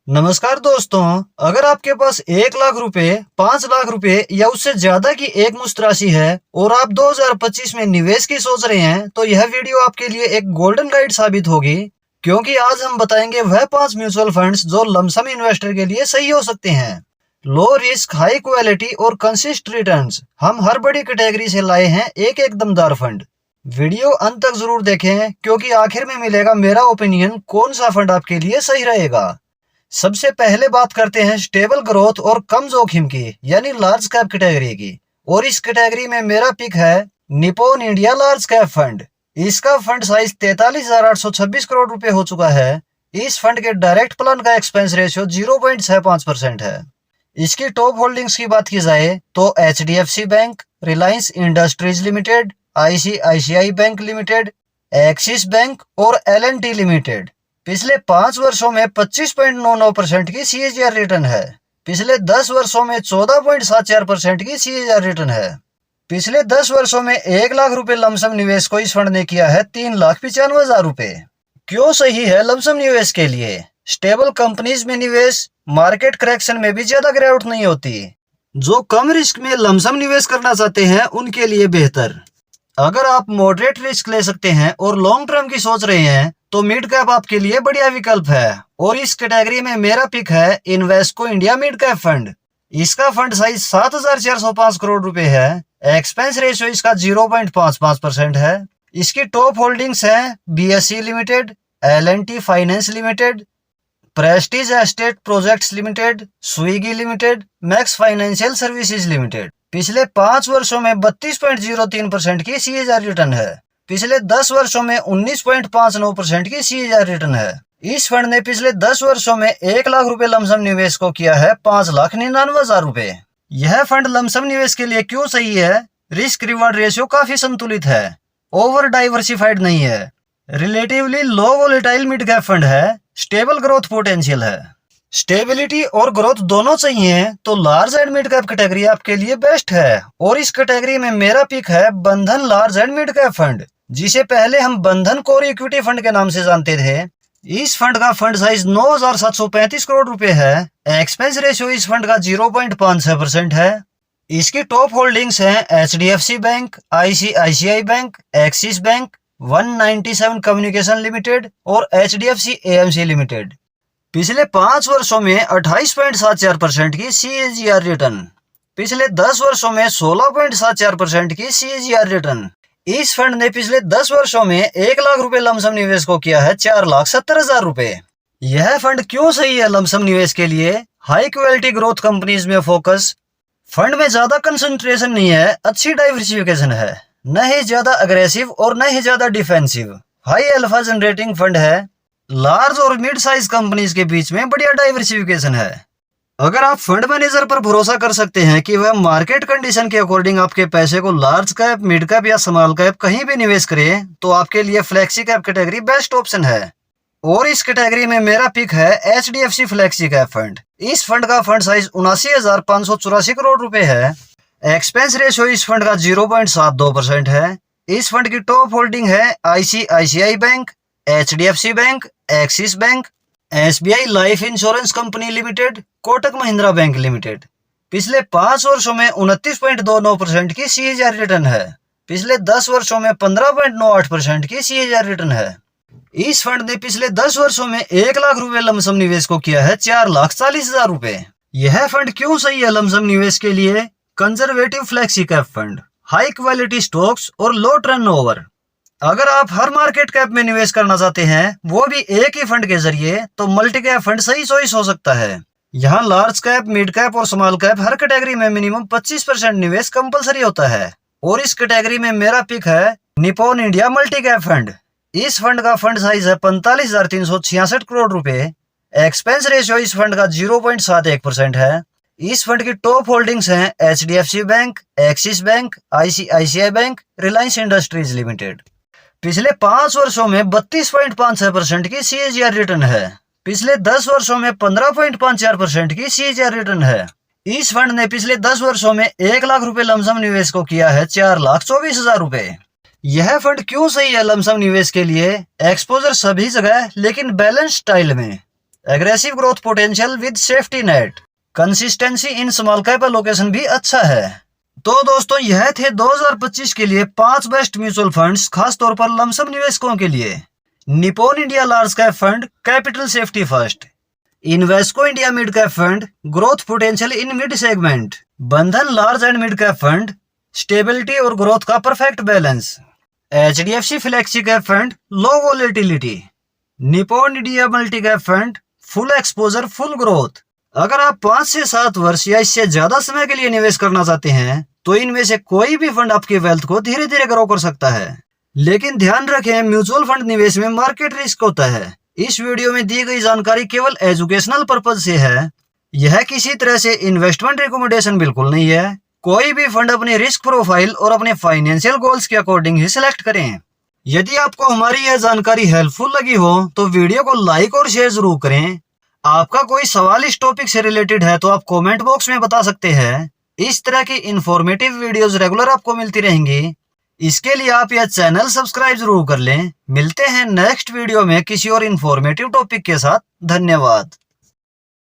नमस्कार दोस्तों। अगर आपके पास 1 लाख रुपए, 5 लाख रुपए या उससे ज्यादा की एक मुश्त राशि है और आप 2025 में निवेश की सोच रहे हैं तो यह वीडियो आपके लिए एक गोल्डन गाइड साबित होगी, क्योंकि आज हम बताएंगे वह 5 म्यूचुअल फंड्स जो लमसम इन्वेस्टर के लिए सही हो सकते हैं। लो रिस्क, हाई क्वालिटी और कंसिस्टेंट रिटर्न्स, हम हर बड़ी कैटेगरी से लाए हैं एक एक दमदार फंड। वीडियो अंत तक जरूर देखें, क्योंकि आखिर में मिलेगा मेरा ओपिनियन कौन सा फंड आपके लिए सही रहेगा। सबसे पहले बात करते हैं स्टेबल ग्रोथ और कम जोखिम की, यानी लार्ज कैप कैटेगरी की। और इस कैटेगरी में मेरा पिक है Nippon India large cap fund. इसका फंड साइज 43,826 करोड़ रुपए हो चुका है। इस फंड के डायरेक्ट प्लान का एक्सपेंस रेशियो 0.65% है। इसकी टॉप होल्डिंग्स की बात की जाए तो HDFC bank, Reliance industries limited, ICICI bank limited, axis bank और L&T लिमिटेड। पिछले 5 वर्षों में 25.99% की CAGR रिटर्न है। पिछले 10 वर्षों में 14.74% की CAGR रिटर्न है। पिछले 10 वर्षों में 1 लाख रुपए लमसम निवेश को इस फंड ने किया है 3,95,000 रुपए। क्यों सही है लमसम निवेश के लिए? स्टेबल कंपनीज में निवेश, मार्केट करेक्शन में भी ज्यादा गिरावट नहीं होती। जो कम रिस्क में लमसम निवेश करना चाहते हैं उनके लिए बेहतर। अगर आप मॉडरेट रिस्क ले सकते हैं और लॉन्ग टर्म की सोच रहे हैं तो मिड कैप आपके लिए बढ़िया विकल्प है। और इस कैटेगरी में मेरा पिक है Invesco India mid cap fund. इसका फंड साइज 7,405 करोड़ रुपए है। एक्सपेंस रेशियो इसका 0.55% है। इसकी टॉप होल्डिंग्स हैं BSE limited, L&T finance limited, Prestige estate projects limited, Swiggy limited, max financial services limited. पिछले 5 वर्षों में 32.03% की CAGR रिटर्न है। पिछले 10 वर्षों में 19.59% की CAGR रिटर्न है। इस फंड ने पिछले 10 वर्षों में 1 लाख रुपए लमसम निवेश को किया है 5,99,000 रुपए। यह फंड लमसम निवेश के लिए क्यों सही है? रिस्क रिवार्ड रेशियो काफी संतुलित है, ओवर डाइवर्सिफाइड नहीं है, relatively low volatile mid cap fund है, स्टेबल ग्रोथ पोटेंशियल है। स्टेबिलिटी और ग्रोथ दोनों चाहिए तो large and mid cap category आपके लिए बेस्ट है। और इस कैटेगरी में मेरा पिक है बंधन large and mid cap fund, जिसे पहले हम बंधन कोर इक्विटी फंड के नाम से जानते थे। इस फंड का फंड साइज 9,735 करोड़ रुपए है। एक्सपेंस रेशियो इस फंड का 0.56% है। इसकी टॉप होल्डिंग्स हैं HDFC bank, ICICI bank, axis bank, 197 communication limited और HDFC AMC लिमिटेड। पिछले 5 वर्षों में 28.74% की CAGR रिटर्न। पिछले 10 वर्षों में 16.74% की CAGR रिटर्न। इस फंड ने पिछले 10 वर्षों में 1 लाख रुपए लमसम निवेश को किया है 4,70,000 रुपए। यह फंड क्यों सही है लमसम निवेश के लिए? हाई क्वालिटी ग्रोथ कंपनीज में फोकस। फंड में ज्यादा कंसंट्रेशन नहीं है, अच्छी डाइवर्सिफिकेशन है, न ही ज्यादा अग्रेसिव और न ही ज्यादा defensive. High alpha generating fund है। लार्ज और मिड साइज कंपनीज के बीच में बढ़िया डाइवर्सिफिकेशन है। अगर आप फंड मैनेजर पर भरोसा कर सकते हैं कि वह मार्केट कंडीशन के अकॉर्डिंग आपके पैसे को लार्ज कैप, मिड कैप या स्मॉल कैप कहीं भी निवेश करे, तो आपके लिए flexi cap category best option है। और इस कैटेगरी में मेरा पिक है HDFC फ्लेक्सी कैप फंड। इस फंड का फंड साइज 79,584 करोड़ रुपए है। एक्सपेंस रेशियो इस फंड का 0.72% है। इस फंड की टॉप होल्डिंग है ICICI bank, HDFC bank, axis bank, SBI life insurance company limited, Kotak Mahindra bank limited. पिछले 5 वर्षों में 29.29% की CAGR रिटर्न है। पिछले 10 वर्षों में 15.98% की CAGR रिटर्न है। इस फंड ने पिछले 10 वर्षों में 1 लाख रुपए लमसम निवेश को किया है 4,40,000 रुपए। यह फंड क्यों सही है लमसम निवेश के लिए? Conservative flexi cap fund, high quality stocks और लो टर्नओवर। अगर आप हर मार्केट कैप में निवेश करना चाहते हैं, वो भी एक ही फंड के जरिए, तो मल्टी कैप फंड सही चॉइस हो सकता है। यहाँ लार्ज कैप, मिड कैप और स्मॉल कैप हर कैटेगरी में मिनिमम 25% निवेश कंपलसरी होता है। और इस कैटेगरी में मेरा पिक है Nippon India multi cap fund. इस फंड का फंड साइज है 45,366 करोड़ रुपए। एक्सपेंस रेशियो इस फंड का 0.71% है। इस फंड की टॉप होल्डिंग्स हैं HDFC bank, axis bank, ICICI bank, Reliance industries limited. पिछले 5 वर्षों में 32.56% की CAGR रिटर्न है। पिछले 10 वर्षों में 15.54% की CAGR रिटर्न है। इस फंड ने पिछले 10 वर्षों में 1 लाख रुपए लमसम निवेश को किया है 4,24,000 रुपए। यह फंड क्यों सही है लमसम निवेश के लिए? एक्सपोजर सभी जगह लेकिन बैलेंस स्टाइल में। Aggressive growth potential with safety net, consistency in small cap allocation भी अच्छा है। तो दोस्तों यह थे 2025 के लिए 5 बेस्ट म्यूचुअल फंड्स, खास तौर पर लमसम निवेशकों के लिए। Nippon India large cap fund, capital safety first. Invesco India mid cap fund, growth potential in mid segment. Bandhan large and mid cap fund, stability और ग्रोथ का perfect balance. HDFC flexi cap fund, low volatility. Nippon India multi cap fund, full exposure full growth. अगर आप 5 से 7 वर्ष या इससे ज्यादा समय के लिए निवेश करना चाहते हैं तो इनमें से कोई भी फंड आपकी वेल्थ को धीरे धीरे ग्रो कर सकता है। लेकिन ध्यान रखें, म्यूचुअल फंड निवेश में मार्केट रिस्क होता है। इस वीडियो में दी गई जानकारी केवल एजुकेशनल पर्पज से है, यह किसी तरह से इन्वेस्टमेंट रिकमेंडेशन बिल्कुल नहीं है। कोई भी फंड अपने रिस्क प्रोफाइल और अपने फाइनेंशियल गोल्स के अकॉर्डिंग ही सिलेक्ट करें। यदि आपको हमारी यह जानकारी हेल्पफुल लगी हो तो वीडियो को लाइक और शेयर जरूर करें। आपका कोई सवाल इस टॉपिक से रिलेटेड है तो आप कमेंट बॉक्स में बता सकते हैं। इस तरह की इंफॉर्मेटिव वीडियोस रेगुलर आपको मिलती रहेंगी। इसके लिए आप यह चैनल सब्सक्राइब जरूर कर लें। मिलते हैं नेक्स्ट वीडियो में किसी और इंफॉर्मेटिव टॉपिक के साथ। धन्यवाद।